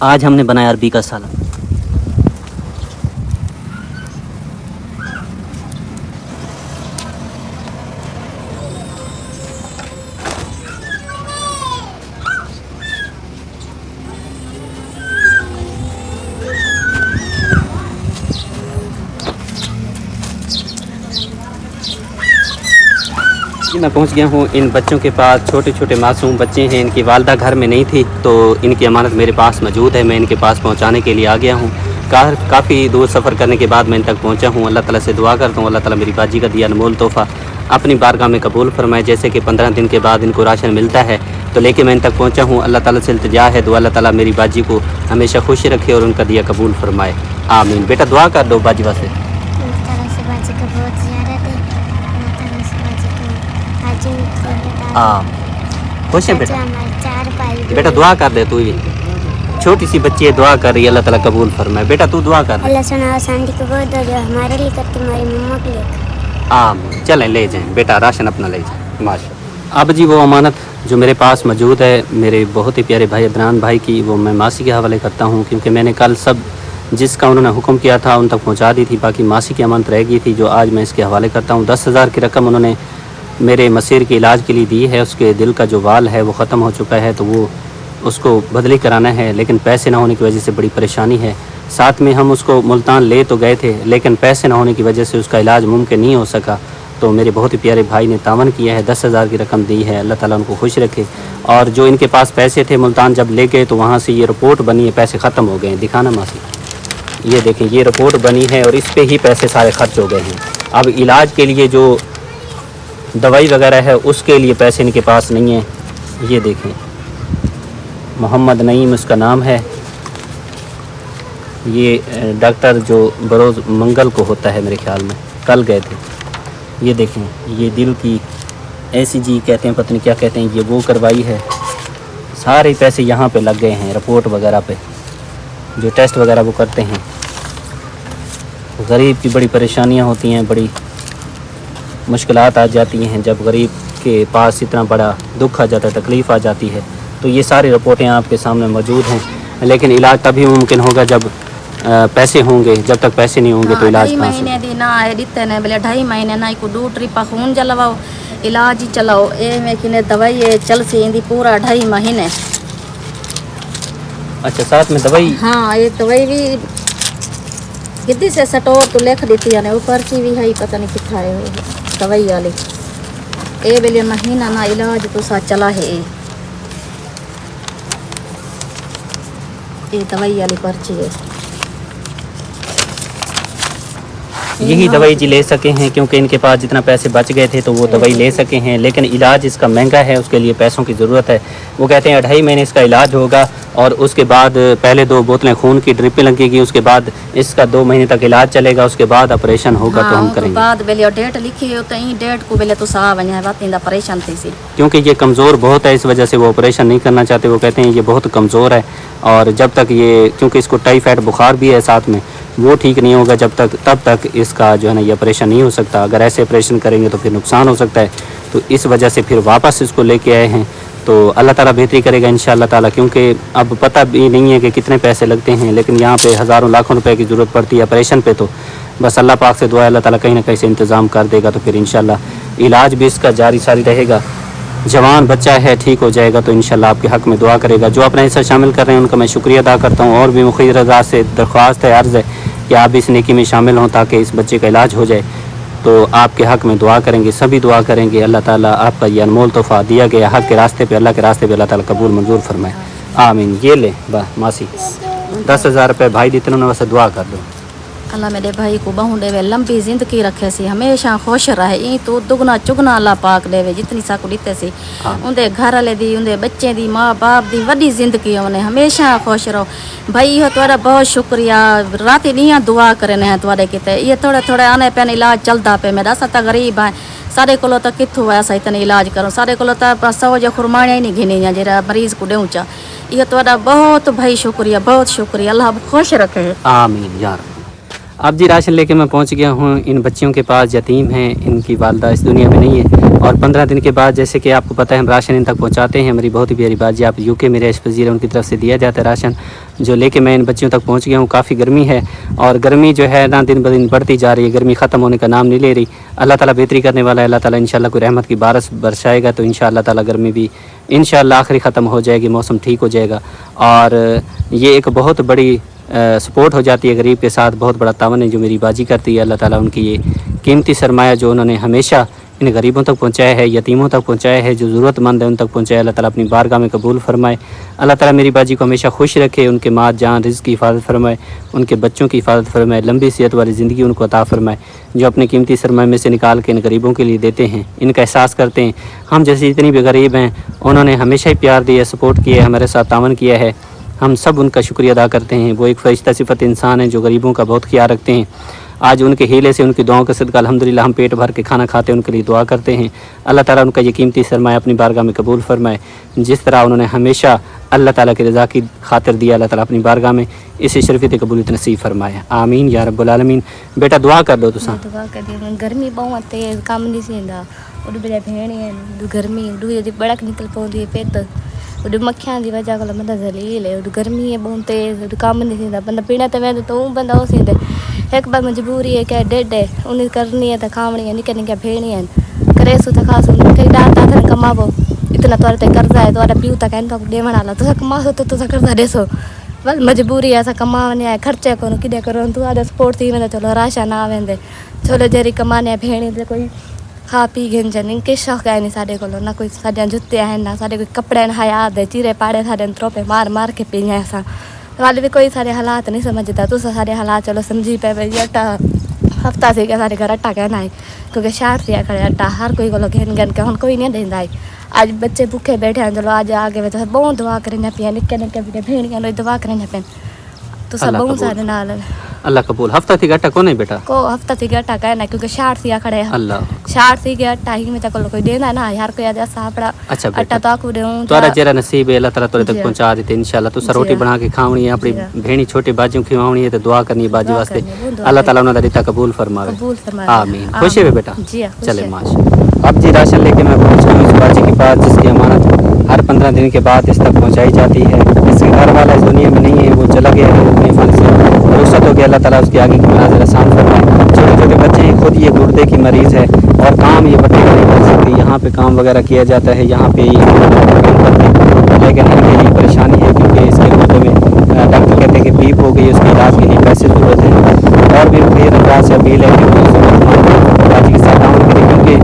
آج ہم نے بنایا عربی کا سالن۔ میں پہنچ گیا ہوں ان بچوں کے پاس، چھوٹے چھوٹے معصوم بچے ہیں، ان کی والدہ گھر میں نہیں تھی تو ان کی امانت میرے پاس موجود ہے، میں ان کے پاس پہنچانے کے لیے آ گیا ہوں۔ کافی دور سفر کرنے کے بعد میں ان تک پہنچا ہوں۔ اللہ تعالیٰ سے دعا کرتا ہوں اللہ تعالیٰ میری باجی کا دیا انمول تحفہ اپنی بارگاہ میں قبول فرمائے، جیسے کہ 15 دن کے بعد ان کو راشن ملتا ہے تو لے کے میں ان تک پہنچا ہوں۔ اللہ تعالیٰ سے التجا ہے، دعا اللہ تعالیٰ میری باجی کو ہمیشہ خوش رکھے اور ان کا دیا قبول فرمائے، آمین۔ بیٹا دعا کر دو باجی واسطے۔ خوش ہے بیٹا؟ بیٹا دعا کر دے، تو یہ چھوٹی سی بچی ہے، دعا کر رہی ہے، اللہ تعالیٰ قبول فرمائے۔ بیٹا تو دعا کر دے۔ اللہ سنا آسان کو بہت دو جو ہمارے لیے کرتے ہماری مما کے لیے۔ آمین۔ چلیں لے جائیں بیٹا، راشن اپنا لے جائیں، ماشاء اللہ۔ اب جی وہ امانت جو میرے پاس موجود ہے میرے بہت ہی پیارے بھائی عدنان بھائی کی، وہ میں ماسی کے حوالے کرتا ہوں، کیونکہ میں نے کل سب جس کا انہوں نے حکم کیا تھا ان تک پہنچا دی تھی، باقی ماسی کی امانت رہ گئی تھی جو آج میں اس کے حوالے کرتا ہوں۔ 10,000 کی رقم انہوں نے میرے مسیر کے علاج کے لیے دی ہے، اس کے دل کا جو وال ہے وہ ختم ہو چکا ہے تو وہ اس کو بدلی کرانا ہے، لیکن پیسے نہ ہونے کی وجہ سے بڑی پریشانی ہے۔ ساتھ میں ہم اس کو ملتان لے تو گئے تھے لیکن پیسے نہ ہونے کی وجہ سے اس کا علاج ممکن نہیں ہو سکا، تو میرے بہت ہی پیارے بھائی نے تعاون کیا ہے، 10,000 کی رقم دی ہے، اللہ تعالیٰ ان کو خوش رکھے۔ اور جو ان کے پاس پیسے تھے ملتان جب لے گئے تو وہاں سے یہ رپورٹ بنی ہے، پیسے ختم ہو گئے ہیں، دکھانا ماسی، یہ دیکھیں یہ رپورٹ بنی ہے اور اس پہ ہی پیسے سارے خرچ ہو گئے ہیں۔ اب علاج کے لیے جو دوائی وغیرہ ہے اس کے لیے پیسے ان کے پاس نہیں ہیں، یہ دیکھیں محمد نعیم اس کا نام ہے، یہ ڈاکٹر جو بروز منگل کو ہوتا ہے میرے خیال میں، کل گئے تھے، یہ دیکھیں یہ دل کی ایسی جی کہتے ہیں پتہ نہیں کیا کہتے ہیں، یہ وہ کروائی ہے، سارے پیسے یہاں پہ لگ گئے ہیں رپورٹ وغیرہ پہ، جو ٹیسٹ وغیرہ وہ کرتے ہیں۔ غریب کی بڑی پریشانیاں ہوتی ہیں، بڑی مشکلات آ جاتی ہیں، جب غریب کے پاس اتنا بڑا دکھ آ جاتا ہے، تکلیف آ جاتی ہے، تو یہ ساری رپورٹیں آپ کے سامنے موجود ہیں، لیکن علاج تبھی ممکن ہوگا جب پیسے ہوں گے، جب تک پیسے نہیں ہوں گے تو علاج کہاں سے؟ 2.5 مہینے دی نہ ہے دیتے نے بلے 2.5 مہینے نہ کو 2 ٹرپا خون جلواؤ علاج ہی چلاؤ، اے میں کنے دوائی چل سی اندی پورا 2.5 مہینے۔ اچھا ساتھ میں دوائی؟ ہاں یہ دوائی بھی گدی سے سٹور تو لکھ دیتی ہے، وہ پرچی بھی ہے پتہ نہیں کتھا ہے دوائی والی، اے بلے مہینہ نہ علاج تو سا چلا ہے، یہ دوائی والی پرچی ہے۔ یہی دوائی جی لے سکے ہیں کیونکہ ان کے پاس جتنا پیسے بچ گئے تھے تو وہ دوائی لے سکے ہیں، لیکن علاج اس کا مہنگا ہے، اس کے لیے پیسوں کی ضرورت ہے۔ وہ کہتے ہیں 2.5 مہینے اس کا علاج ہوگا اور اس کے بعد پہلے 2 بوتلیں خون کی ڈرپیں لگے گی، اس کے بعد اس کا 2 مہینے تک علاج چلے گا، اس کے بعد آپریشن ہوگا تو ہم کریں گے۔ بعد بلے ڈیٹ لکھی ہوتا ہے، ڈیٹ کو بلے تو سا ونیا بات نہیں پریشان تھی سی، کیونکہ یہ کمزور بہت ہے، اس وجہ سے وہ آپریشن نہیں کرنا چاہتے، وہ کہتے ہیں یہ بہت کمزور ہے اور جب تک یہ کیونکہ اس کو ٹائیفائڈ بخار بھی ہے ساتھ میں، وہ ٹھیک نہیں ہوگا جب تک، تب تک اس کا جو ہے نا یہ آپریشن نہیں ہو سکتا، اگر ایسے آپریشن کریں گے تو پھر نقصان ہو سکتا ہے، تو اس وجہ سے پھر واپس اس کو لے کے آئے ہیں، تو اللہ تعالیٰ بہتری کرے گا انشاءاللہ تعالیٰ، کیونکہ اب پتہ بھی نہیں ہے کہ کتنے پیسے لگتے ہیں، لیکن یہاں پہ ہزاروں لاکھوں روپے کی ضرورت پڑتی ہے آپریشن پہ، تو بس اللہ پاک سے دعا ہے اللہ تعالیٰ کہیں نہ کہیں سے انتظام کر دے گا، تو پھر انشاءاللہ علاج بھی اس کا جاری ساری رہے گا، جوان بچہ ہے ٹھیک ہو جائے گا تو انشاءاللہ آپ کے حق میں دعا کرے گا۔ جو اپنا حصہ شامل کر رہے ہیں ان کا میں شکریہ ادا کرتا ہوں، اور بھی مخیر رضا سے درخواست ہے، عرض ہے کہ آپ اس نیکی میں شامل ہوں تاکہ اس بچے کا علاج ہو جائے، تو آپ کے حق میں دعا کریں گے، سبھی دعا کریں گے، اللہ تعالیٰ آپ کا یہ انمول تحفہ دیا گیا حق کے راستے پہ، اللہ کے راستے پہ اللہ تعالیٰ قبول منظور فرمائے، آمین۔ یہ لے ماسی 10,000 روپے بھائی دیتے انہوں نے، ویسے دعا کر دو اللہ میرے بھائی کو بہوں دے لمبی زندگی رکھے سی، ہمیشہ خوش رہے، این تو دگنا چگنا اللہ پاک دے جتنی ساکو دیتے سی، اندے گھر والے دی اندے بچے دی ماں باپ دی وڈی زندگی انہیں ہمیشہ خوش رہو بھائی، یہ تھوڑا بہت شکریہ، رات دیاں دعا کرنے ہیں تھوڑے کتے، یہ تھوڑے تھوڑے آنے پہ علاج چلتا پہ، میرا سا غریب ہے، سارے کو تو کتوں ایسا اتنے علاج کروں، سارے کو تو 100 جو خرمانیاں ہی نہیں گھنی جا مریض کو دوں چا، یہ تھوڑا بہت بھائی شکریہ، بہت شکریہ، اللہ خوش رکھے، آمین یا رب۔ अब जी राशन लेके मैं पहुंच गया हूं। इन बच्चियों के पास यतीम हैं, इनकी वालदा इस दुनिया में नहीं है और 15 दिन के बाद जैसे कि आपको पता है हम राशन इन तक पहुंचाते हैं। मेरी बहुत ही प्यारी बाजी आप यूके में रईस वज़ीर है, उनकी तरफ से दिया जाता है राशन, जो लेके मैं इन बच्चियों तक पहुंच गया हूं। काफ़ी गर्मी है और गर्मी जो है ना दिन ब दिन बढ़ती जा रही है, गर्मी ख़त्म होने का नाम नहीं ले रही। अल्लाह ताला बेहतरी करने वाला है, अल्लाह ताला इंशाल्लाह कोई रहमत की बारिश बरसाएगा तो इंशाल्लाह ताला गर्मी भी इंशाल्लाह आखिरी ख़त्म हो जाएगी, मौसम ठीक हो जाएगा। और ये एक बहुत बड़ी सपोर्ट हो जाती है गरीब के साथ, बहुत बड़ा तावन है जो मेरी बाजी करती है। अल्लाह ताला उनकी ये कीमती सरमाया जो उन्होंने हमेशा इन गरीबों तक पहुँचाया है, यतीमों तक पहुँचाया है, जो ज़रूरतमंद है उन तक पहुँचाया, अल्लाह ताला अपनी बारगाह में कबूल फरमाए। अल्लाह ताला मेरी बाजी को हमेशा खुश रखे, उनके माँ जान रिज़्क़ की हिफाजत फरमाए, उनके बच्चों की हिफाजत फरमाए, लंबी सेहत वाली ज़िंदगी उनको अता फरमाए, जो अपने कीमती सरमाए में से निकाल के इन गरीबों के लिए देते हैं, इनका एहसास करते हैं। हम जैसे जितनी भी गरीब हैं उन्होंने हमेशा ही प्यार दिया, सपोर्ट किया है, हमारे साथ तावन किया है, हम सब उनका शुक्रिया अदा करते हैं। वो एक फ़रिश्ता सिफत इंसान है जो गरीबों का बहुत ख्याल रखते हैं। आज उनके हीले से, उनकी दुआओं के सदका अल्हम्दुलिल्लाह हम पेट भर के खाना खाते हैं, उनके लिए दुआ करते हैं। अल्लाह ताला उनका ये कीमती सरमाया अपनी बारगाह में कबूल फरमाए। जिस तरह उन्होंने हमेशा अल्लाह ताला की रज़ा की खातिर दिया, अल्लाह ताला अपनी बारगाह में इसी शरीफत कबूलियत नसीब फरमाए। आमीन या रब्बुल आलमीन। बेटा दुआ कर दो तुसा। दुआ कर दी। गर्मी बहुत तेज काम नहीं सींदा उड़ बड़े भेणी है गर्मी उड़ दी बड़क निकल पौंदी है पेट उड़ मक्खियां दी वजह कोल बंदा जलील है। उड़ गर्मी है बहुत तेज उड़ काम नहीं सींदा बंदा पीना ते वेंदे तो बंदा हो सींदे एक बार मजबूरी है क्या डेडे उन्हें करनी है तो खावनी है निके निके भेणी है करे सु तो खास उनके डाटा था कमाबो इतना तोरे ते कर्जा है तोरा पीऊ तक इनका देवण आला तो कमासो तो कर्जा देसो बस मजबूरी है कमाने है खर्चे करो किदे करो तू आदे स्पोर्ट थी वेंदे चलो राशन आ वेंदे चलो जेरी कमाने भेणी ते कोई खा पी गिंजन इनके शौक है नहीं साढ़े को ना कोई साढ़े जुत्ते हैं ना साढ़े कोई कपड़े ना याद है चिरे पाड़े साढ़े त्रोपे मार मार के पी हैं ऐसा वाले भी कोई सारे हालात नहीं समझता तो सारे हालात चलो समझी पे भाई आटा हफ्ता से क्या सारे घर आटा कहना है क्योंकि शहर से खड़े आटा हर कोई को लोग गन के हम कोई नहीं देता है। आज बच्चे भूखे बैठे हैं चलो आज आगे में तो बहुत दुआ करें पिया निक्के निक्के बेटे भेड़ियां दुआ करें पे तो सब बहुत सारे नाल अल्लाह कबूल। हफ्ता थी गट्टा को नहीं बेटा को हफ्ता थी गट्टा कहना क्योंकि शार से खड़े हैं अल्लाह शार से गट्टा ही में तक कोई देना ना यार कोई आदि सापड़ा अच्छा आटा तो आकू देऊं तोरा जेरा नसीब है अल्लाह ताला तोरे तक पहुंचा देते इंशाल्लाह। तो रोटी बना के खावनी है अपनी भेणी छोटे बाजियों खिलावनी है तो दुआ करनी है बाजी वास्ते अल्लाह ताला उन्हां दा रिता कबूल फरमावे आमीन। खुश है बेटा चले माशाअल्लाह। अब जी राशन लेके मैं पहुंच गया इस बाजी के पास जिसकी अमानत हर 15 दिन के बाद इस तक पहुंचाई जाती है। इसके घर वाला इस दुनिया में नहीं है, वो चला गया है अपने फन से रुखसत हो गया। अल्लाह ताला उसके आगे की मनाज़िर आसान फरमाए। छोटे छोटे बच्चे हैं, खुद ये गुर्दे की मरीज़ है और काम ये बच्चे नहीं कर सकती। यहाँ पे काम वगैरह किया जाता है, यहाँ पे लेकिन इनके लिए परेशानी है क्योंकि इसके गुर्दे में डॉक्टर कहते हैं कि पीप हो गई, उसके इलाज के लिए पैसे ज़रूरत है। और भी मुझे रमजान से अपील है कि बाजी के साथ आउन करें क्योंकि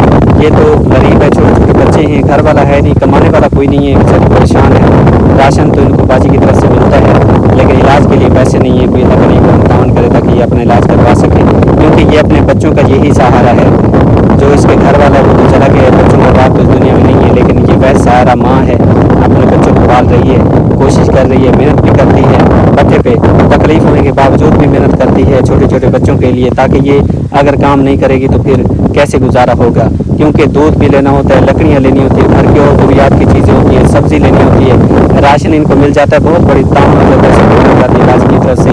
ये तो गरीब है, छोटे छोटे बच्चे हैं, घर वाला है नहीं, कमाने वाला कोई नहीं है, बेचारे परेशान है। राशन तो इनको बाजी की तरफ से मिलता है लेकिन इलाज के लिए पैसे नहीं है। कोई अल्लाह गरीब को तावन करे ताकि ये अपना इलाज करवा सके क्योंकि ये अपने बच्चों का यही सहारा है। जो इसके घर वाला है वो तो चला गया, बच्चों का बाप तो इस दुनिया में नहीं है लेकिन ये वह सहारा माँ है, अपने बच्चों को पाल रही है, कोशिश कर रही है, मेहनत भी करती है, बच्चे पे तकलीफ होने के बावजूद भी मेहनत करती है छोटे छोटे बच्चों के लिए ताकि ये अगर काम नहीं करेगी तो फिर कैसे गुजारा होगा। क्योंकि दूध भी लेना होता है, लकड़ियाँ लेनी होती है, घर की और ज़रूरियात की चीज़ें होती हैं, सब्ज़ी लेनी होती है, राशन इनको मिल जाता है, बहुत बड़ी ताउन जाती है राज की तरफ से।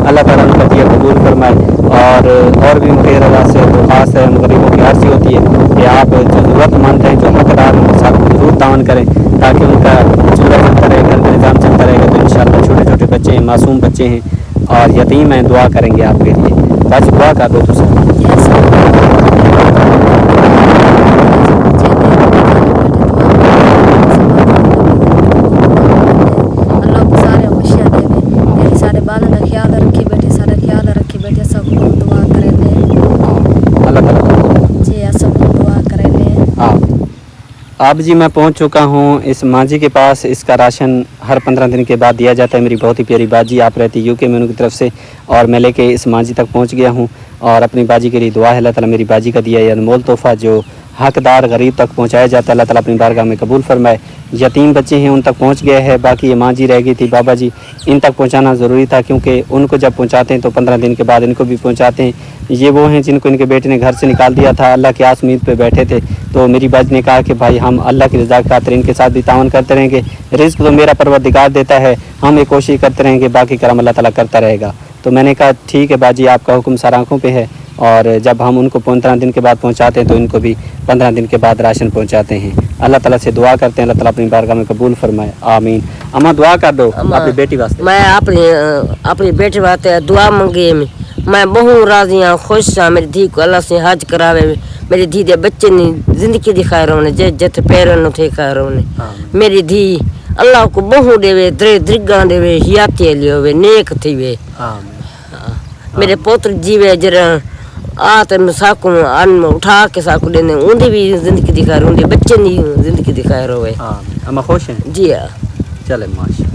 अल्लाह ताला उनका दिया कबूल फरमाए। और भी मुझे रजा से तो ख़ास है गरीबों की अर्ज़ी होती है कि आप जो ज़रूरतमंद हैं, जो हकदार हैं, उनके साथ ज़रूर तावन करें ताकि उनका चूल्हा चलता रहे, घर का निज़ाम चलता रहेगा तो इंशाअल्लाह छोटे छोटे बच्चे हैं, मासूम बच्चे हैं और यतीम हैं, दुआ करेंगे आपके लिए। बस दुआ कर दो तो अब जी मैं पहुंच चुका हूं इस मांझी के पास। इसका राशन हर 15 दिन के बाद दिया जाता है। मेरी बहुत ही प्यारी बाजी आप रहती यूके में उनकी तरफ से और मैं लेके इस मांझी तक पहुंच गया हूं और अपनी बाजी के लिए दुआ है अल्लाह ताला मेरी बाजी का दिया ये अनमोल तोहफ़ा जो हकदार गरीब तक पहुंचाया जाता है अल्लाह ताला अपनी बारगाह में कबूल फरमाए। यतीम बच्चे हैं उन तक पहुंच गए हैं, बाकी ये माँ जी रह गई थी, बाबा जी इन तक पहुंचाना ज़रूरी था क्योंकि उनको जब पहुंचाते हैं तो 15 दिन के बाद इनको भी पहुंचाते हैं। ये वो हैं जिनको इनके बेटे ने घर से निकाल दिया था, अल्लाह की आस उम्मीद पे बैठे थे। तो मेरी बाजी ने कहा कि भाई हम अल्लाह की रज़ा की खातिर इनके साथ भी तावन करते रहेंगे, रिज़्क़ तो मेरा परवरदिगार देता है, हम ये कोशिश करते रहेंगे, बाकी करम अल्लाह ताला करता रहेगा। तो तो मैंने कहा ठीक है बाजी, आपका हुक्म सर आँखों पे है, और जब हम उनको 15 दिन के बाद पहुंचाते हैं तो इनको भी 15 दिन के बाद राशन पहुंचाते हैं। अल्लाह ताला से दुआ करते हैं, अल्लाह ताला अपनी बारगाह में कबूल फरमाए, आमीन। अम्मा दुआ कर दो अपनी बेटी वास्ते। मैं अपनी बेटी वास्ते दुआ मंगी। मैं बहुत राजी हाँ, खुश हाँ। मेरी धी को अल्लाह से हज करावे, मेरी धी दे बच्चे ने जिंदगी दिखाए रोने जे जत पैरन थे खा रोने। मेरी धी अल्लाह को बहु देवे, दृगा देवे, हियाती लियोवे, नेक थी वे। मेरे पुत्र जीवे जरा आते साकू अन्न उठा के साकू देने, उनकी भी जिंदगी दिखा रहे, उनके बच्चे की जिंदगी दिखाए रोवे। अम्मा खुश हैं? जी हाँ। चले माशा